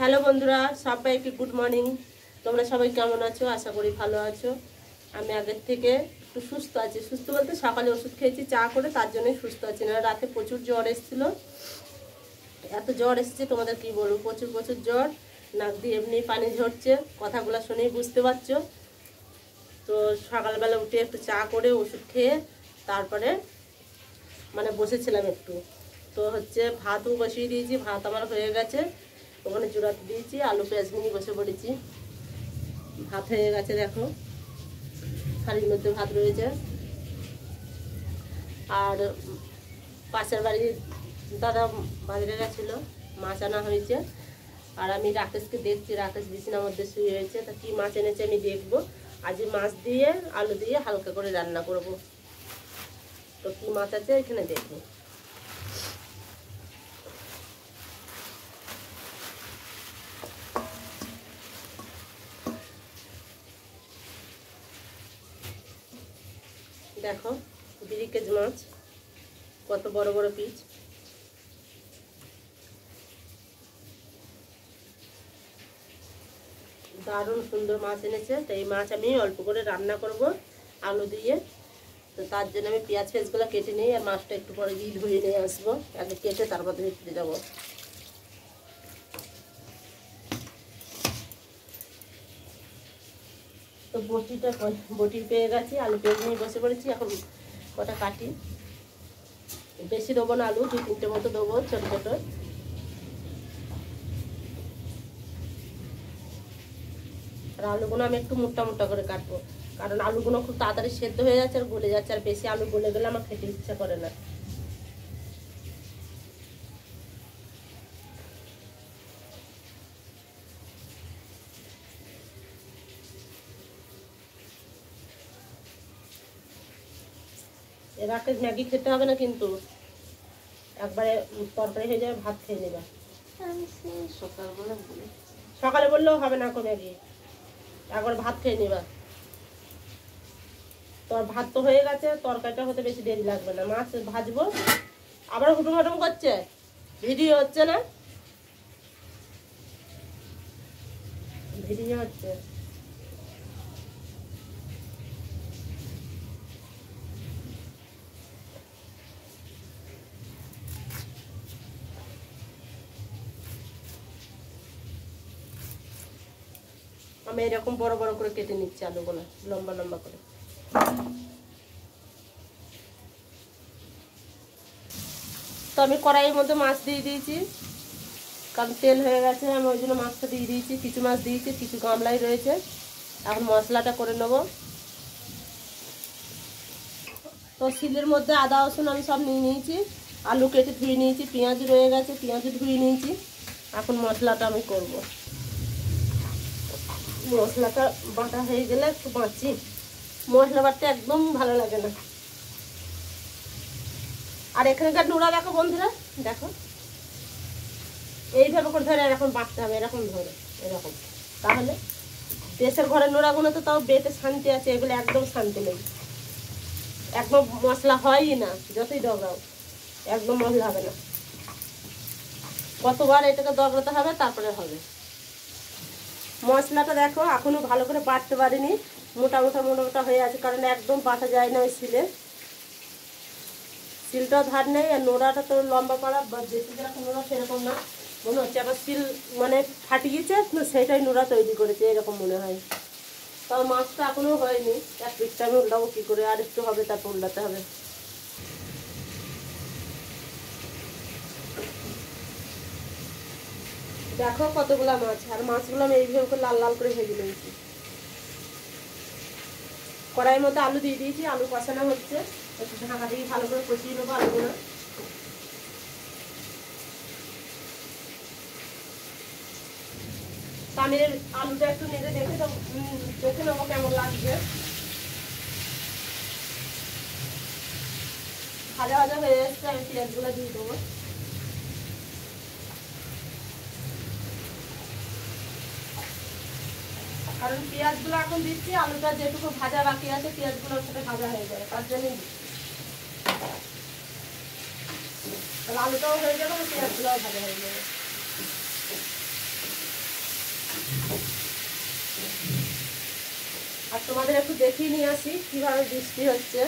Hello বন্ধুরা, সবাইকে good morning. তোমরা সবাই কেমন আছো? আশা করি ভালো আছো। আমি আগের থেকে একটু সুস্থ আছি। সুস্থ বলতে সকালে ওষুধ খেয়েছি চা করে, তার জন্যই সুস্থ আছি। না রাতে প্রচুর জ্বর এসেছিলো, এত জ্বর এসেছে তোমাদের কি বলবো, প্রচুর প্রচুর জ্বর। নাক দিয়ে এমনি পানি ঝরছে, কথাগুলো শুনেই বুঝতে পারছো। তো সকালবেলা উঠে একটু চা করে ওষুধ খেয়ে তারপরে মানে বসেছিলাম একটু। তো হচ্ছে ভাতও বসিয়ে দিয়েছি, ভাত আমার হয়ে গেছে। ওখানে জোড়াতে দিয়েছি, আলু পেঁয়াজ নিয়ে বসে পড়েছি। ভাত হয়ে গেছে, দেখো থালির মধ্যে ভাত রয়েছে। আর পাশের বাড়ির দাদা বাজারে গেছিলো, মাছ আনা হয়েছে। আর আমি রাকেশকে দেখছি, রাকেশ বিছানার মধ্যে শুয়ে হয়েছে। তা কী মাছ এনেছে আমি দেখবো। আজ মাছ দিয়ে আলু দিয়ে হালকা করে রান্না করব। তো কী মাছ আছে এখানে দেখো। দেখো বিরিকেজ মাছ, কত বড় বড় পিস। দারুণ সুন্দর মাছ এনেছে। তো এই মাছ আমি অল্প করে রান্না করব আলু দিয়ে। তো তার জন্য আমি পেঁয়াজ ফেঁয়াজগুলো কেটে নিই, আর মাছটা একটু পরে দিয়ে ধুয়ে নিয়ে আসবো। আগে কেটে তারপর ধুয়ে যাবো। তো বটি পেয়ে গেছি, আলু পেঁয়াজ নিয়ে বসে পড়েছি। এখন কটা কাটি, বেশি দেবো না, আলু 2-3টে মতো দেবো ছোটো ছোটো। আর আলুগুলো আমি একটু মোটা মোটা করে কাটবো, কারণ আলুগুলো খুব তাড়াতাড়ি সেদ্ধ হয়ে যাচ্ছে আর গলে যাচ্ছে। আর বেশি আলু গলে গেলে আমার খেতে ইচ্ছা করে না। রাতে ম্যাগি খেতে হবে না কিন্তু, একবারে তরকারি হয়ে যাবে, ভাত খেয়ে নেবা। সকালে বললেও হবে না কো ম্যাগি, একবার ভাত খেয়ে নেবা। তোর ভাত তো হয়ে গেছে, তরকারিটা হতে বেশি দেরি লাগবে না। মাছ ভাজবো। আবার হুটুম হাটুম করছে, ভিডিও হচ্ছে না, ভিডিও হচ্ছে। আমি এরকম বড় বড় করে কেটে নিচ্ছি আলুগুলো, লম্বা লম্বা করে। তো আমি কড়াইয়ের মধ্যে মাছ দিয়ে দিয়েছি, কারণ তেল হয়ে গেছে। আমি ওই জন্য মাছটা দিয়ে দিয়েছি। কিছু মাছ দিয়েছি, কিছু গামলাই রয়েছে। এখন মশলাটা করে নেব। তো শিলের মধ্যে আদা রসুন আমি সব নিয়ে নিয়েছি, আলু কেটে ধুয়ে নিয়েছি, পেঁয়াজ রয়ে গেছে, পেঁয়াজও ধুয়ে নিয়েছি। এখন মশলাটা আমি করব। মশলাটা বাটা হয়ে গেলে একটু বাঁচি, মশলা বাটতে একদম ভালো লাগে না। আর এখানকার নোড়া দেখো বন্ধুরা, দেখো এইভাবে করে ধরে এরকম বাটতে হবে, এরকম ধরে এরকম। তাহলে দেশের ঘরের নোড়াগুলো তো তাও বেটে শান্তি আছে, এগুলো একদম শান্তি নেই, একদম মশলা হয়ই না। যতই ডগাও একদম মশলা হবে না। কতবার এটাকে দগড়াতে হবে, তারপরে হবে। মশলাটা দেখো এখনো ভালো করে বাটতে পারিনি, মোটা মোটা মোটা মোটা হয়ে আছে, কারণ একদম বাটা যায় না ওই শিলে। শিলটাও ধার নেই, আর নোড়াটা তো লম্বা পাড়া বা বেশি যেরকম নোড়া সেরকম না। মনে হচ্ছে আবার শিল মানে ফাটিয়েছে, সেটাই নোড়া তৈরি করেছে এরকম মনে হয়। তাও মাছটা এখনো হয়নি, এক পিঠটা আমি উল্টাবো কী করে, আর একটু হবে তারপর উল্টাতে হবে। দেখো কতগুলা মাছ, আর মাছগুলো আমি এইভাবে করে লাল লাল করে ভেজে নিয়েছি। কড়াইয়ের মধ্যে আলু দিয়ে দিয়েছি, আলু কষানো হচ্ছে। একটু ঢাকা দিয়ে ভালো করে কষিয়ে নেবো আলুগুলো। আমি আলুটা একটু নেড়ে দেখে নেবো কেমন লাগছে। ভাজা ভাজা হয়ে যাচ্ছে, আমি পেঁয়াজগুলো দিয়ে দেবো। কারণ পেঁয়াজগুলো এখন দিচ্ছি, আলুটা যেটুকু ভাজা বাকি আছে পেঁয়াজগুলোর সাথে ভাজা হয়ে যাবে, তার জন্যই দিচ্ছি। তাহলে আলুটাও হয়ে যাবে, পেঁয়াজগুলোও ভাজা হয়ে যাবে। আর তোমাদের একটু দেখিয়ে নিয়ে আসি কীভাবে বৃষ্টি হচ্ছে।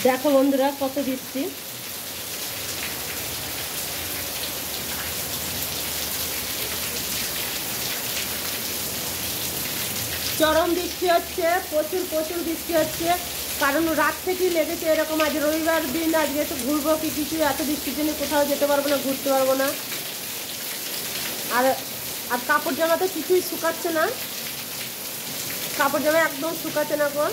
দেখো বন্ধুরা কত বৃষ্টি। চরম বৃষ্টি হচ্ছে, প্রচুর প্রচুর বৃষ্টি হচ্ছে। কারণ রাত থেকেই লেগেছে এরকম। আজ রবিবার দিন, আজকে একটু ঘুরবো কি কিছু, এত বৃষ্টির জন্য কোথাও যেতে পারবো না, ঘুরতে পারবো না। আর আর কাপড় জামা তো কিছুই শুকাচ্ছে না, কাপড় জামা একদম শুকাচ্ছে না গো।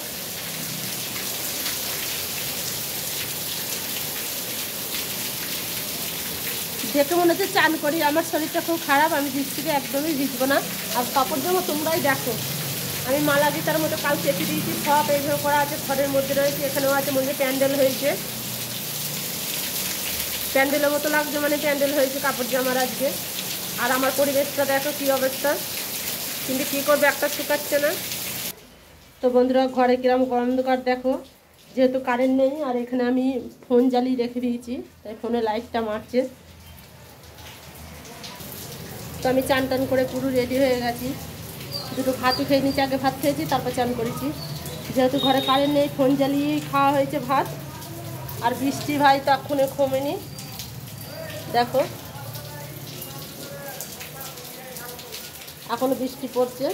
দেখে মনে হচ্ছে চান করি। আমার শরীরটা খুব খারাপ, আমি বৃষ্টিতে একদমই ভিজবো না। আর কাপড় জামা তোমরাই দেখো, আমি মালা গীতার মতো কাল চেপে দিয়েছি, সব এইভাবে করা আছে, ঘরের মধ্যে রয়েছে, এখানেও আছে, মধ্যে প্যান্ডেল হয়েছে, প্যান্ডেলের মতো লাগছে, মানে প্যান্ডেল হয়েছে কাপড় জামার আজকে। আর আমার পরিবেশটা দেখো কী অবস্থা, কিন্তু কী করবে, একটা শুকাচ্ছে না। তো বন্ধুরা ঘরে কিরম অন্ধকার দেখো, যেহেতু কারেন্ট নেই। আর এখানে আমি ফোন জ্বালিয়ে রেখে দিয়েছি, তাই ফোনে লাইটটা মারছে। তো আমি চান টান করে পুরো রেডি হয়ে গেছি, দুটো ভাতও খেয়ে নিয়েছি, আগে ভাত খেয়েছি তারপর চান করেছি। যেহেতু ঘরে কারেন্ট নেই, ফোন জ্বালিয়েই খাওয়া হয়েছে ভাত। আর বৃষ্টি ভাই তখনই কমেনি, দেখো এখনো বৃষ্টি পড়ছে।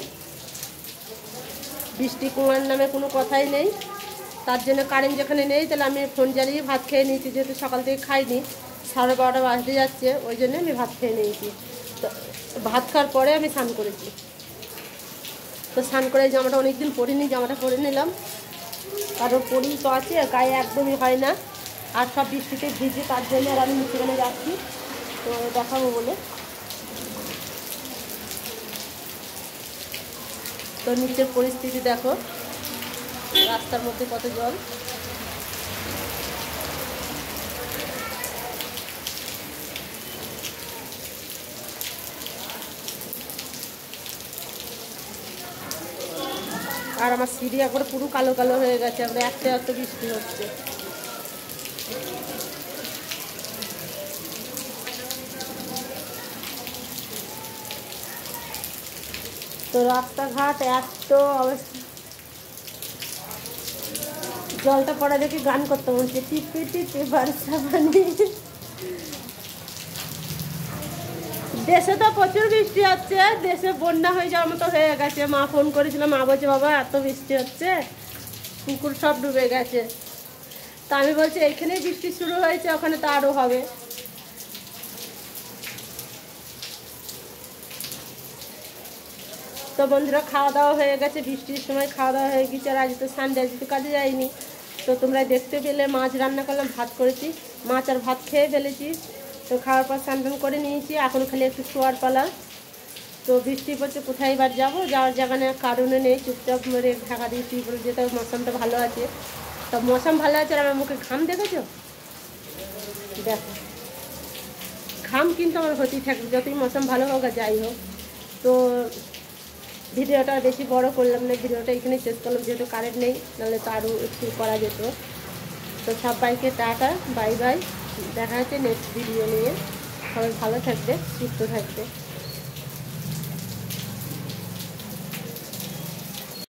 বৃষ্টি কমার নামে কোনো কথাই নেই। তার জন্য কারেন্ট যেখানে নেই, তাহলে আমি ফোন জ্বালিয়ে ভাত খেয়ে নিয়েছি। যেহেতু সকাল থেকে খাইনি, 12:30 বাজতে যাচ্ছে, ওই জন্য আমি ভাত খেয়ে নিয়েছি। তো ভাত খাওয়ার পরে আমি স্নান করেছি। তো স্নান করে জামাটা অনেকদিন পরিনি, জামাটা পরে নিলাম, কারণ পরি তো আছে, গায়ে একদমই হয় না। আর সব বৃষ্টিতে ভিজে, তার জন্য আর আমি নিচেখানে যাচ্ছি তো দেখাবো বলে। তো নিচের পরিস্থিতি দেখো, রাস্তার মধ্যে কত জল। আর আমার সিঁড়ি একবার পুরো কালো কালো হয়ে গেছে, একবার একটা এত বৃষ্টি হচ্ছে। তো রাস্তাঘাট এত অবস্থা, জলটা পড়া দেখে গান করতে বলছে, টিপে টিপে বর্ষা পানি। দেশে তো প্রচুর বৃষ্টি হচ্ছে, দেশে বন্যা হয়ে যাওয়ার মতো হয়ে গেছে। মা ফোন করেছিল, মা বলছে বাবা এত বৃষ্টি হচ্ছে, পুকুর সব ডুবে গেছে। তা আমি বলছি এইখানেই বৃষ্টি শুরু হয়েছে, ওখানে তো আরও হবে। তো বন্ধুরা খাওয়া দাওয়া হয়ে গেছে, বৃষ্টির সময় খাওয়া দাওয়া হয়ে গেছে। আর আজ তো সানডে, আজ তো কাজে যাইনি। তো তোমরা দেখতে পেলে মাছ রান্না করলাম, ভাত করেছি, মাছ আর ভাত খেয়ে ফেলেছি। তো খাওয়ার পর স্নান টান করে নিয়েছি, এখন খালি একটু শোয়ার পালা। তো বৃষ্টি পড়ছে, কোথায় এবার যাবো, যাওয়ার জায়গা নেই, কারণে নেই, চুপচাপ মেরে ঢাকা দিয়ে শুয়ে পড়ে যেতে হবে। মৌসুমটা ভালো আছে, তো মৌসুম ভালো আছে। আর আমার মুখে ঘাম দেখেছো, দেখো ঘাম কিন্তু আমার হতেই থাকবে, যতই মৌসুম ভালো হোক আর যাই হোক। তো ভিডিওটা বেশি বড় করলাম না, ভিডিওটা এখানে শেষ করলাম, যেহেতু কারেন্ট নেই, নাহলে তো আরও একটু করা যেত। তো সবাইকে টাটা, বাই বাই, দেখা হচ্ছে নেক্সট ভিডিও নিয়ে। সবাই ভালো থাকবে, সুস্থ থাকবে।